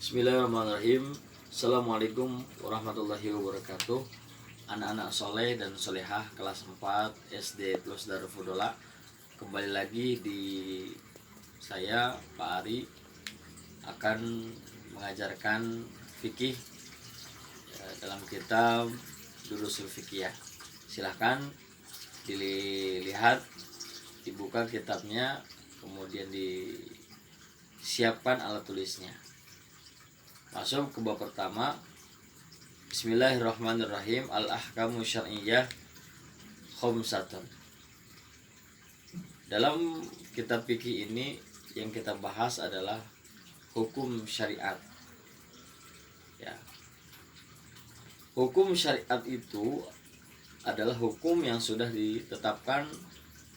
Bismillahirrahmanirrahim. Assalamualaikum warahmatullahi wabarakatuh. Anak-anak soleh dan solehah kelas 4 SD plus Darul Fudola. Kembali lagi di saya Pak Ari akan mengajarkan fikih dalam kitab Durusul Fikih. Silahkan dilihat, dibuka kitabnya, kemudian disiapkan alat tulisnya. Masuk ke bab pertama. Bismillahirrahmanirrahim. Al-ahkamu syar'iyyah khamsatun. Dalam kitab fikih ini yang kita bahas adalah hukum syariat. Ya. Hukum syariat itu adalah hukum yang sudah ditetapkan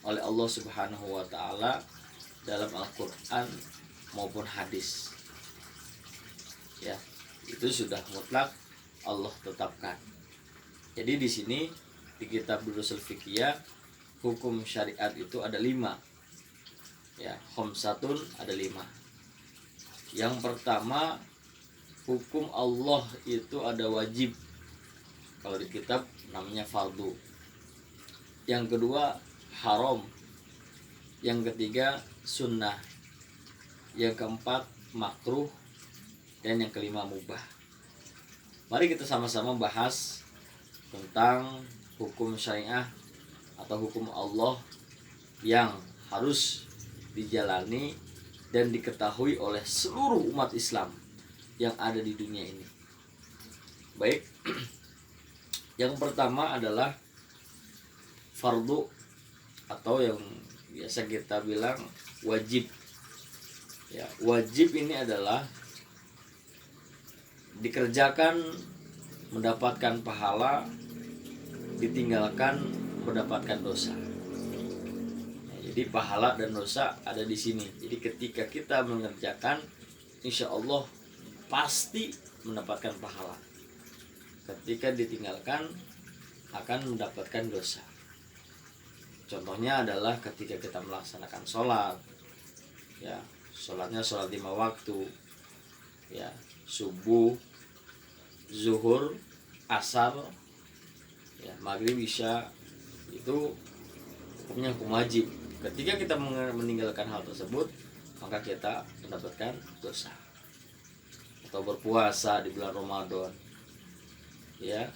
oleh Allah Subhanahu wa taala dalam Al-Qur'an maupun hadis. Ya, itu sudah mutlak Allah tetapkan. Jadi di sini di kitab Durusul Fikih hukum syariat itu ada 5. Ya, khamsatun ada 5. Yang pertama, hukum Allah itu ada wajib. Kalau di kitab namanya fardu. Yang kedua haram. Yang ketiga sunnah. Yang keempat makruh. Dan yang kelima mubah. Mari kita sama-sama bahas tentang hukum syariah atau hukum Allah yang harus dijalani dan diketahui oleh seluruh umat Islam yang ada di dunia ini. Baik. Yang pertama adalah fardu atau yang biasa kita bilang wajib. Ya, wajib ini adalah dikerjakan mendapatkan pahala, ditinggalkan mendapatkan dosa. Jadi pahala dan dosa ada di sini. Jadi ketika kita mengerjakan, insya Allah pasti mendapatkan pahala. Ketika ditinggalkan akan mendapatkan dosa. Contohnya adalah ketika kita melaksanakan sholat, ya sholatnya sholat 5 waktu, ya subuh, zuhur, asar, ya maghrib, isya, itu hukumnya hukum wajib. Ketika kita meninggalkan hal tersebut, maka kita mendapatkan dosa. Atau berpuasa di bulan Ramadan, ya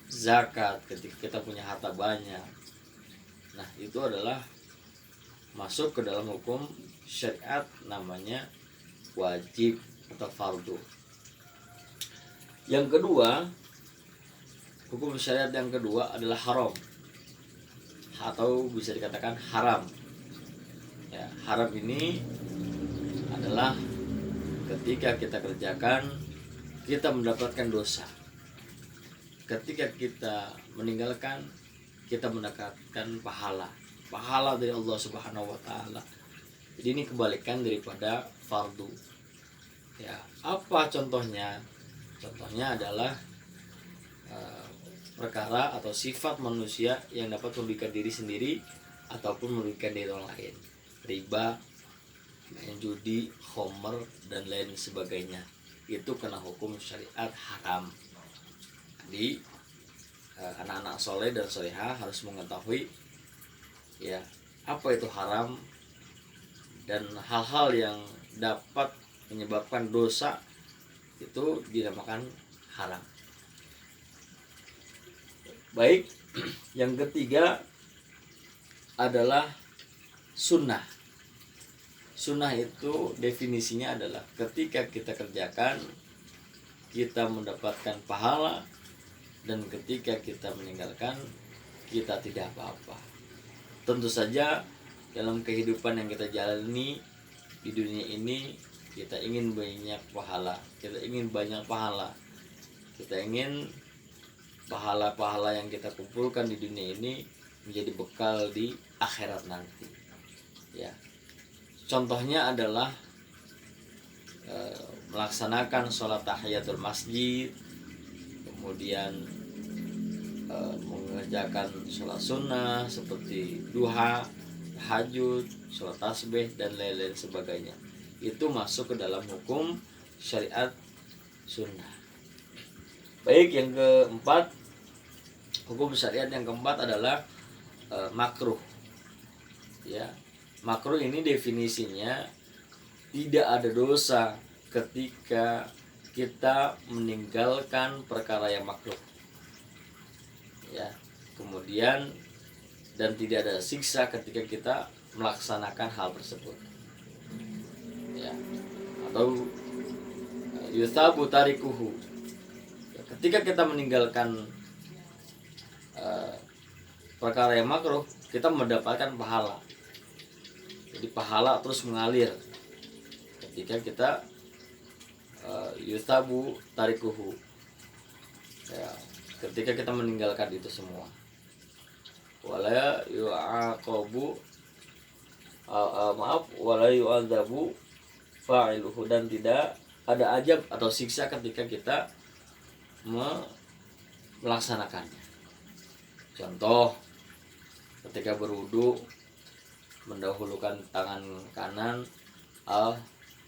zakat ketika kita punya harta banyak. Nah, itu adalah masuk ke dalam hukum syariat, namanya wajib atau fardu. Yang kedua, hukum syariat yang kedua adalah haram atau bisa dikatakan haram. Ya, haram ini adalah ketika kita kerjakan kita mendapatkan dosa. Ketika kita meninggalkan kita mendapatkan pahala dari Allah Subhanahu wa taala. Jadi ini kebalikan daripada fardu. Ya, apa contohnya? Contohnya adalah perkara atau sifat manusia yang dapat merugikan diri sendiri ataupun merugikan diri orang lain. Riba, main judi, khamr dan lain sebagainya. Itu kena hukum syariat haram. Jadi anak-anak soleh dan solehah harus mengetahui ya apa itu haram dan hal-hal yang dapat menyebabkan dosa itu dinamakan haram. Baik, yang ketiga adalah sunnah. Sunnah itu definisinya adalah ketika kita kerjakan kita mendapatkan pahala, dan ketika kita meninggalkan kita tidak apa-apa. Tentu saja dalam kehidupan yang kita jalani di dunia ini kita ingin banyak pahala, kita ingin pahala-pahala yang kita kumpulkan di dunia ini menjadi bekal di akhirat nanti. Ya, contohnya adalah melaksanakan sholat tahiyatul masjid, kemudian mengerjakan sholat sunnah seperti duha, tahajud, sholat tasbih dan lain-lain sebagainya. Itu masuk ke dalam hukum syariat, sunnah. Baik, yang keempat, hukum syariat yang keempat adalah makruh. Ya, makruh ini definisinya tidak ada dosa ketika kita meninggalkan perkara yang makruh. Ya, kemudian dan tidak ada siksa ketika kita melaksanakan hal tersebut. Ya, atau yusabu tarikuhu. Ya, ketika kita meninggalkan perkara yang makruh, kita mendapatkan pahala. Jadi pahala terus mengalir ketika kita yusabu tarikuhu. Ya, ketika kita meninggalkan itu semua. Wala yu'aqabu wala yu'adzabu fa'iluhu, dan tidak ada ajab atau siksa ketika kita melaksanakannya. Contoh, ketika berwudu mendahulukan tangan kanan,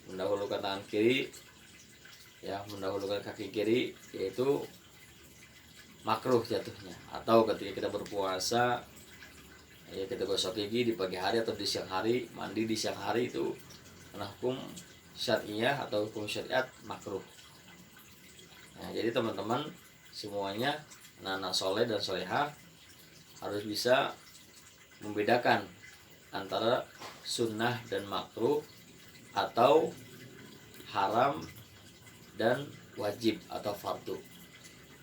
mendahulukan tangan kiri, ya, mendahulukan kaki kiri, yaitu makruh jatuhnya. Atau ketika kita berpuasa, ya, kita gosok gigi di pagi hari atau di siang hari, mandi di siang hari, itu karena hukum syariah atau hukum syariat makruh. Nah, jadi teman-teman semuanya, anak-anak soleh dan solehah, harus bisa membedakan antara sunnah dan makruh, atau haram dan wajib atau fardu.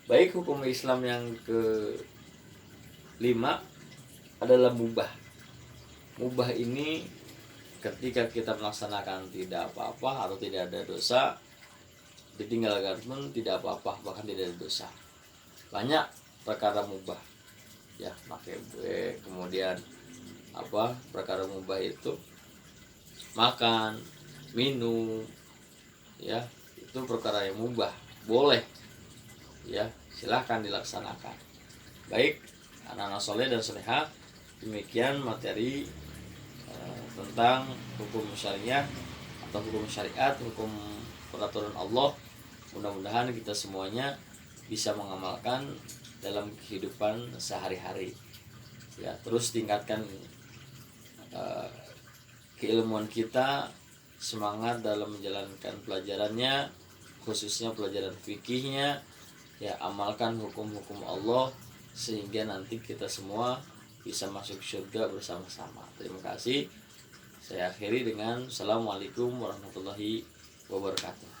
Baik, hukum Islam yang kelima adalah mubah. Mubah ini ketika kita melaksanakan tidak apa-apa atau tidak ada dosa, ditinggalkan pun tidak apa-apa, bahkan tidak ada dosa. Banyak perkara mubah, ya, pakai kemudian perkara mubah itu makan, minum, ya, itu perkara yang mubah, boleh, ya, silahkan dilaksanakan. Baik, anak-anak soleh dan solehah, demikian materi tentang hukum syariah atau hukum syariat, hukum peraturan Allah. Mudah-mudahan kita semuanya bisa mengamalkan dalam kehidupan sehari-hari. Ya, terus tingkatkan keilmuan kita, semangat dalam menjalankan pelajarannya, khususnya pelajaran fikihnya. Ya, amalkan hukum-hukum Allah sehingga nanti kita semua bisa masuk surga bersama-sama. Terima kasih. Saya akhiri dengan Assalamualaikum warahmatullahi wabarakatuh.